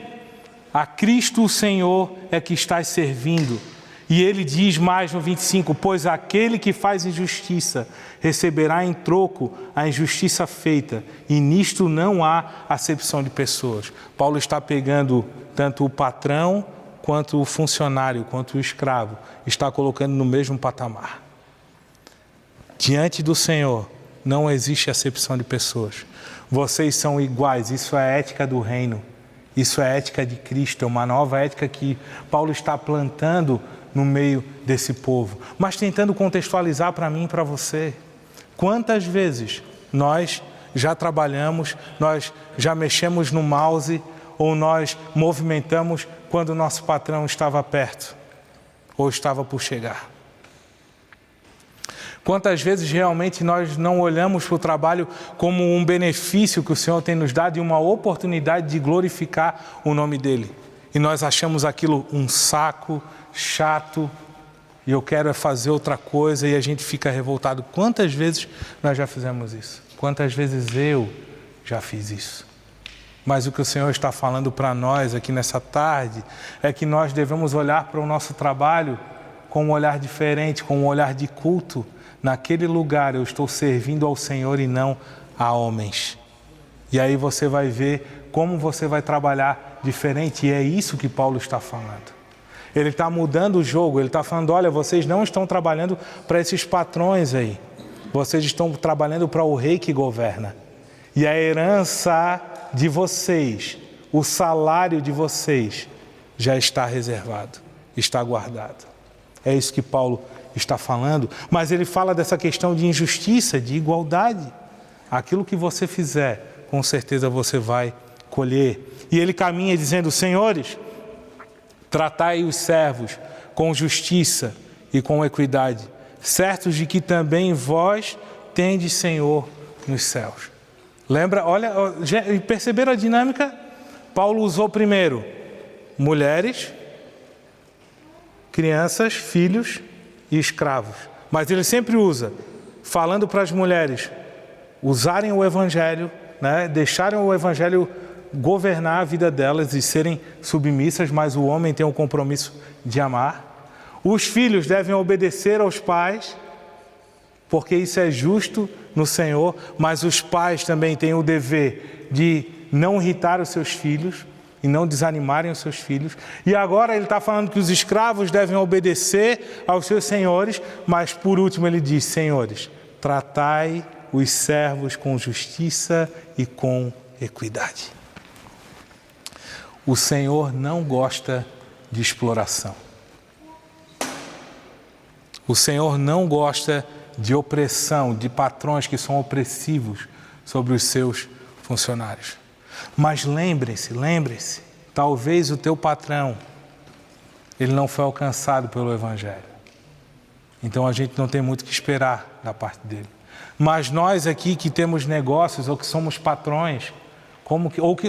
a Cristo o Senhor é que estás servindo. E ele diz mais no 25, pois aquele que faz injustiça receberá em troco a injustiça feita, e nisto não há acepção de pessoas. Paulo está pegando tanto o patrão, quanto o funcionário, quanto o escravo, está colocando no mesmo patamar. Diante do Senhor não existe acepção de pessoas. Vocês são iguais, isso é a ética do reino. Isso é a ética de Cristo, é uma nova ética que Paulo está plantando no meio desse povo, mas tentando contextualizar para mim e para você. Quantas vezes nós já trabalhamos, nós já mexemos no mouse ou nós movimentamos quando o nosso patrão estava perto ou estava por chegar? Quantas vezes realmente nós não olhamos para o trabalho como um benefício que o Senhor tem nos dado e uma oportunidade de glorificar o nome dEle? E nós achamos aquilo um saco, chato, e eu quero fazer outra coisa, e a gente fica revoltado. Quantas vezes nós já fizemos isso? Quantas vezes eu já fiz isso? Mas o que o Senhor está falando para nós aqui nessa tarde é que nós devemos olhar para o nosso trabalho com um olhar diferente, com um olhar de culto. Naquele lugar eu estou servindo ao Senhor e não a homens. E aí você vai ver como você vai trabalhar diferente, e é isso que Paulo está falando. Ele está mudando o jogo, ele está falando, olha, vocês não estão trabalhando para esses patrões aí. Vocês estão trabalhando para o rei que governa. E a herança de vocês, o salário de vocês, já está reservado, está guardado. É isso que Paulo está falando, mas ele fala dessa questão de injustiça, de igualdade. Aquilo que você fizer, com certeza você vai colher. E ele caminha dizendo, senhores, tratai os servos com justiça e com equidade, certos de que também vós tendes Senhor nos céus. Lembra, olha, perceberam a dinâmica? Paulo usou primeiro mulheres, crianças, filhos e escravos. Mas ele sempre usa, falando para as mulheres usarem o Evangelho, né, deixarem o Evangelho governar a vida delas e serem submissas, mas o homem tem o compromisso de amar. Os filhos devem obedecer aos pais, porque isso é justo no Senhor, mas os pais também têm o dever de não irritar os seus filhos e não desanimarem os seus filhos. E agora ele está falando que os escravos devem obedecer aos seus senhores, mas por último ele diz, senhores, tratai os servos com justiça e com equidade. O Senhor não gosta de exploração. O Senhor não gosta de opressão, de patrões que são opressivos sobre os seus funcionários. Mas lembre-se, talvez o teu patrão, ele não foi alcançado pelo Evangelho. Então a gente não tem muito o que esperar da parte dele. Mas nós aqui que temos negócios ou que somos patrões,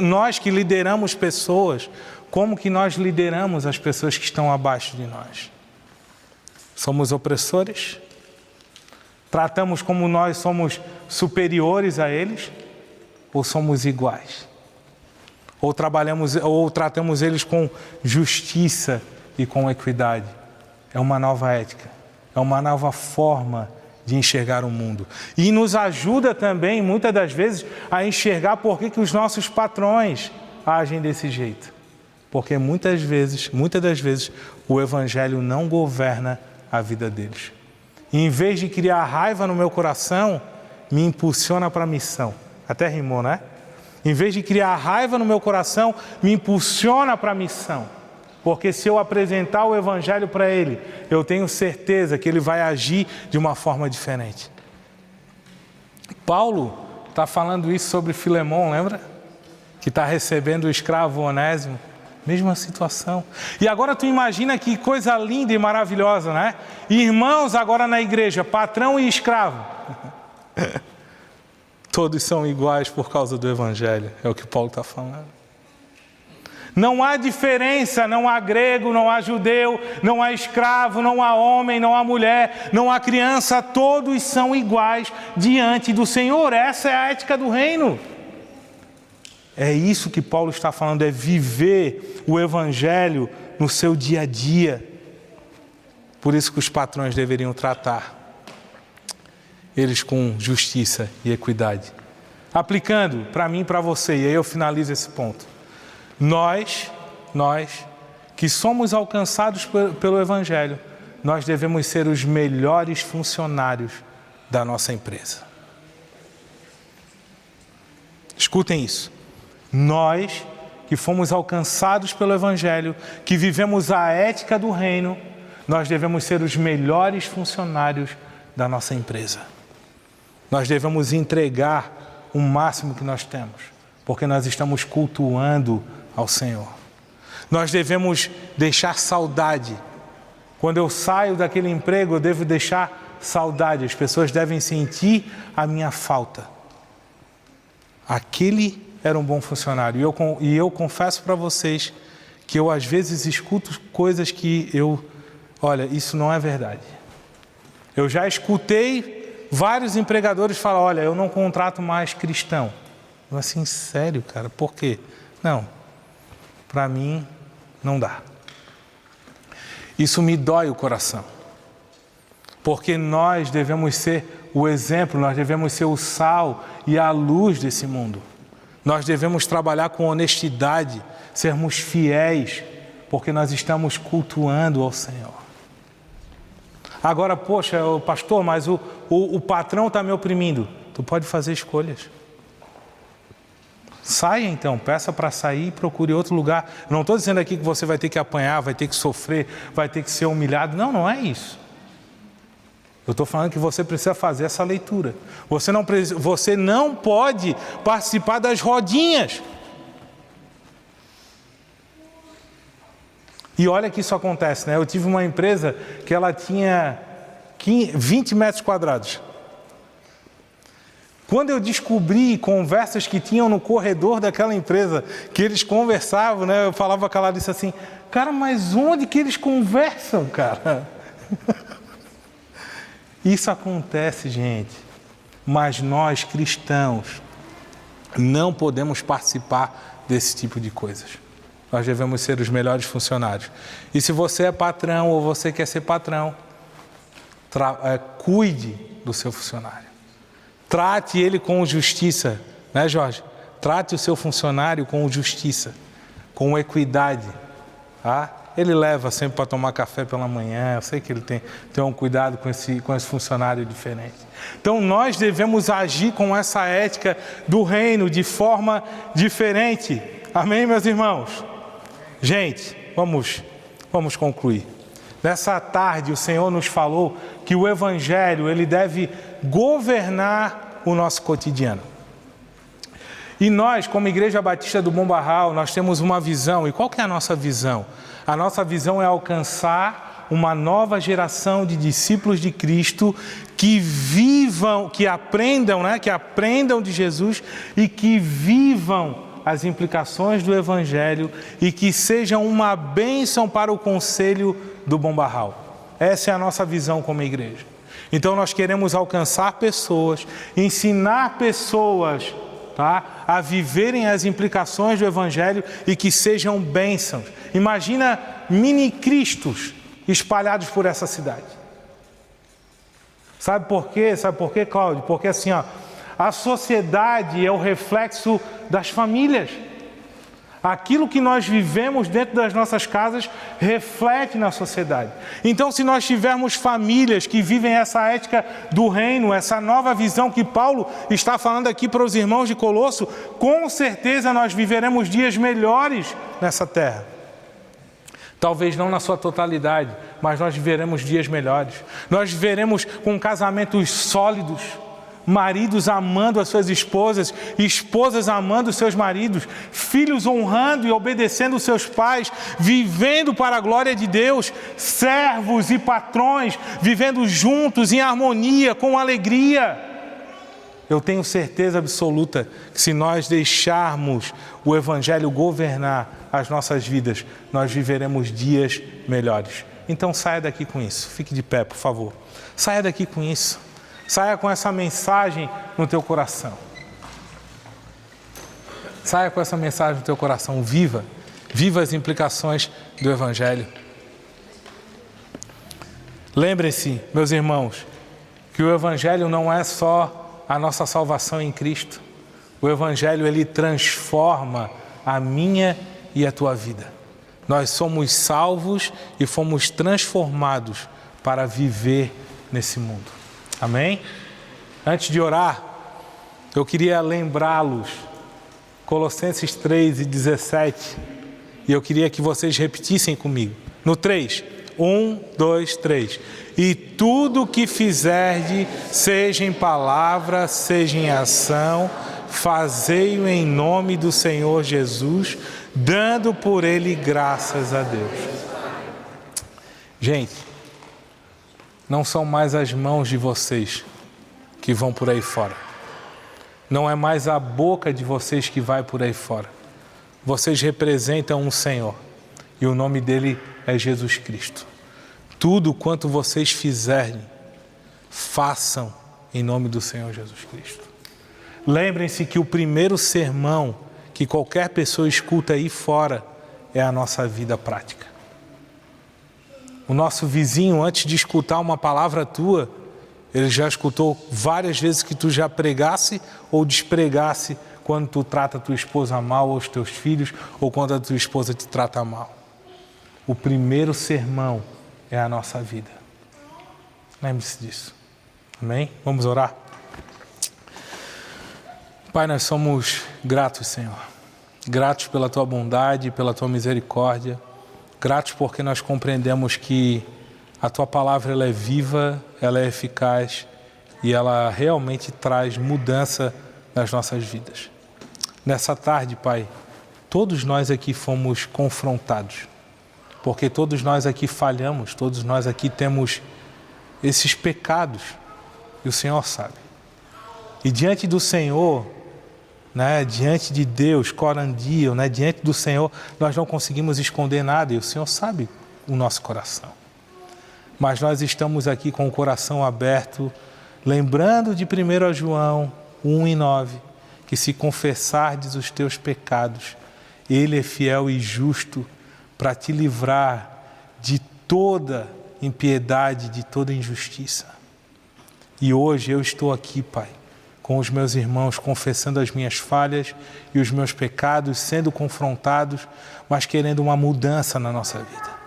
nós que lideramos pessoas, como que nós lideramos as pessoas que estão abaixo de nós? Somos opressores? Tratamos como nós somos superiores a eles? Ou somos iguais? Ou tratamos eles com justiça e com equidade? É uma nova ética, é uma nova forma de enxergar o mundo. E nos ajuda também, muitas das vezes, a enxergar por que os nossos patrões agem desse jeito. Porque muitas das vezes, o Evangelho não governa a vida deles. E em vez de criar raiva no meu coração, me impulsiona para a missão. Até rimou, né? Em vez de criar raiva no meu coração, me impulsiona para a missão. Porque se eu apresentar o Evangelho para ele, eu tenho certeza que ele vai agir de uma forma diferente. Paulo está falando isso sobre Filemão, lembra? Que está recebendo o escravo Onésimo. Mesma situação. E agora tu imagina que coisa linda e maravilhosa, né? Irmãos agora na igreja, patrão e escravo. Todos são iguais por causa do Evangelho. É o que Paulo está falando. Não há diferença, não há grego, não há judeu, não há escravo, não há homem, não há mulher, não há criança. Todos são iguais diante do Senhor. Essa é a ética do reino. É isso que Paulo está falando, é viver o Evangelho no seu dia a dia. Por isso que os patrões deveriam tratar eles com justiça e equidade. Aplicando para mim e para você, e aí eu finalizo esse ponto. Nós que somos alcançados pelo Evangelho, nós devemos ser os melhores funcionários da nossa empresa. Escutem isso. Nós que fomos alcançados pelo Evangelho, que vivemos a ética do reino, nós devemos ser os melhores funcionários da nossa empresa. Nós devemos entregar o máximo que nós temos, porque nós estamos cultuando ao Senhor. Nós devemos deixar saudade. Quando eu saio daquele emprego, eu devo deixar saudade. As pessoas devem sentir a minha falta. Aquele era um bom funcionário. E eu confesso para vocês que eu às vezes escuto coisas que olha, isso não é verdade. Eu já escutei vários empregadores falar, olha, eu não contrato mais cristão. Eu assim, sério, cara, por quê? Não, para mim não dá. Isso me dói o coração. Porque nós devemos ser o exemplo, nós devemos ser o sal e a luz desse mundo. Nós devemos trabalhar com honestidade, sermos fiéis, porque nós estamos cultuando ao Senhor. Agora, poxa, pastor, mas o patrão está me oprimindo. Tu pode fazer escolhas. Saia então, peça para sair e procure outro lugar. Não estou dizendo aqui que você vai ter que apanhar, vai ter que sofrer, vai ter que ser humilhado. Não, não é isso. Eu estou falando que você precisa fazer essa leitura. Você não pode participar das rodinhas. E olha que isso acontece, né? Eu tive uma empresa que ela tinha 20 metros quadrados. Quando eu descobri conversas que tinham no corredor daquela empresa, que eles conversavam, né? Eu falava calado isso assim, cara, mas onde que eles conversam, cara? Isso acontece, gente, mas nós cristãos não podemos participar desse tipo de coisas. Nós devemos ser os melhores funcionários. E se você é patrão ou você quer ser patrão, cuide do seu funcionário. Trate ele com justiça, né, Jorge? Trate o seu funcionário com justiça, com equidade, tá? Ele leva sempre para tomar café pela manhã, eu sei que ele tem um cuidado com esse funcionário diferente. Então nós devemos agir com essa ética do reino de forma diferente. Amém, meus irmãos? Gente, vamos concluir. Nessa tarde o Senhor nos falou que o Evangelho ele deve governar o nosso cotidiano. E nós, como Igreja Batista do Bom Barral, nós temos uma visão. E qual que é a nossa visão? A nossa visão é alcançar uma nova geração de discípulos de Cristo que vivam, que aprendam de Jesus e que vivam as implicações do Evangelho e que sejam uma bênção para o conselho do Bom Barral. Essa é a nossa visão como igreja. Então nós queremos alcançar pessoas, ensinar pessoas, tá, a viverem as implicações do Evangelho e que sejam bênçãos. Imagina mini-cristos espalhados por essa cidade. Sabe por quê? Sabe por quê, Cláudio? Porque assim, a sociedade é o reflexo das famílias. Aquilo que nós vivemos dentro das nossas casas reflete na sociedade. Então, se nós tivermos famílias que vivem essa ética do reino, essa nova visão que Paulo está falando aqui para os irmãos de Colosso, com certeza nós viveremos dias melhores nessa terra. Talvez não na sua totalidade, mas nós viveremos dias melhores. Nós viveremos com casamentos sólidos, maridos amando as suas esposas, esposas amando os seus maridos, filhos honrando e obedecendo os seus pais, vivendo para a glória de Deus, servos e patrões vivendo juntos em harmonia, com alegria. Eu tenho certeza absoluta que se nós deixarmos o Evangelho governar as nossas vidas, nós viveremos dias melhores. Então saia daqui com isso. Fique de pé, por favor. Saia daqui com isso. Saia com essa mensagem no teu coração. Saia com essa mensagem no teu coração. Viva as implicações do Evangelho. Lembrem-se, meus irmãos, que o Evangelho não é só a nossa salvação em Cristo. O Evangelho, ele transforma a minha e a tua vida. Nós somos salvos e fomos transformados para viver nesse mundo. Amém? Antes de orar, eu queria lembrá-los, Colossenses 3:17, e eu queria que vocês repetissem comigo. No 3, 1, 2, 3. E tudo que fizerdes, seja em palavra, seja em ação, fazei-o em nome do Senhor Jesus, dando por Ele graças a Deus. Gente, não são mais as mãos de vocês que vão por aí fora. Não é mais a boca de vocês que vai por aí fora. Vocês representam um Senhor e o nome dele é Jesus Cristo. Tudo quanto vocês fizerem, façam em nome do Senhor Jesus Cristo. Lembrem-se que o primeiro sermão que qualquer pessoa escuta aí fora é a nossa vida prática. O nosso vizinho, antes de escutar uma palavra tua, ele já escutou várias vezes que tu já pregasse ou despregasse quando tu trata a tua esposa mal ou os teus filhos, ou quando a tua esposa te trata mal. O primeiro sermão é a nossa vida. Lembre-se disso. Amém? Vamos orar? Pai, nós somos gratos, Senhor. Gratos pela Tua bondade, pela Tua misericórdia. Gratos porque nós compreendemos que a Tua palavra ela é viva, ela é eficaz e ela realmente traz mudança nas nossas vidas. Nessa tarde, Pai, todos nós aqui fomos confrontados, porque todos nós aqui falhamos, todos nós aqui temos esses pecados e o Senhor sabe. E diante do Senhor, diante de Deus, corandio, diante do Senhor, nós não conseguimos esconder nada e o Senhor sabe o nosso coração. Mas nós estamos aqui com o coração aberto, lembrando de 1 João 1:9, que se confessardes os teus pecados, Ele é fiel e justo para te livrar de toda impiedade, de toda injustiça. E hoje eu estou aqui, Pai, com os meus irmãos, confessando as minhas falhas e os meus pecados, sendo confrontados, mas querendo uma mudança na nossa vida.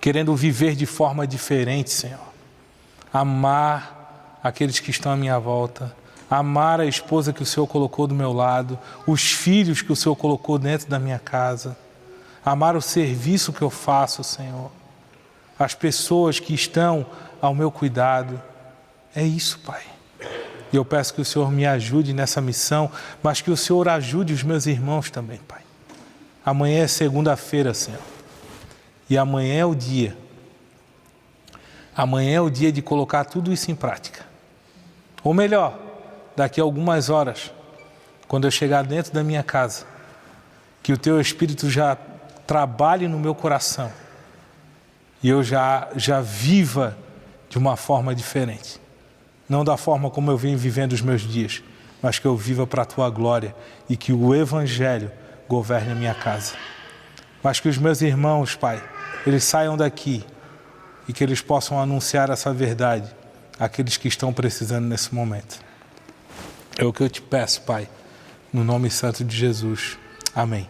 Querendo viver de forma diferente, Senhor. Amar aqueles que estão à minha volta, amar a esposa que o Senhor colocou do meu lado, os filhos que o Senhor colocou dentro da minha casa, amar o serviço que eu faço, Senhor, as pessoas que estão ao meu cuidado. É isso, Pai. E eu peço que o Senhor me ajude nessa missão, mas que o Senhor ajude os meus irmãos também, Pai. Amanhã é segunda-feira, Senhor. E amanhã é o dia. Amanhã é o dia de colocar tudo isso em prática. Ou melhor, daqui a algumas horas, quando eu chegar dentro da minha casa, que o Teu Espírito já trabalhe no meu coração e eu já viva de uma forma diferente. Não da forma como eu venho vivendo os meus dias, mas que eu viva para a Tua glória e que o Evangelho governe a minha casa. Mas que os meus irmãos, Pai, eles saiam daqui e que eles possam anunciar essa verdade àqueles que estão precisando nesse momento. É o que eu te peço, Pai, no nome santo de Jesus. Amém.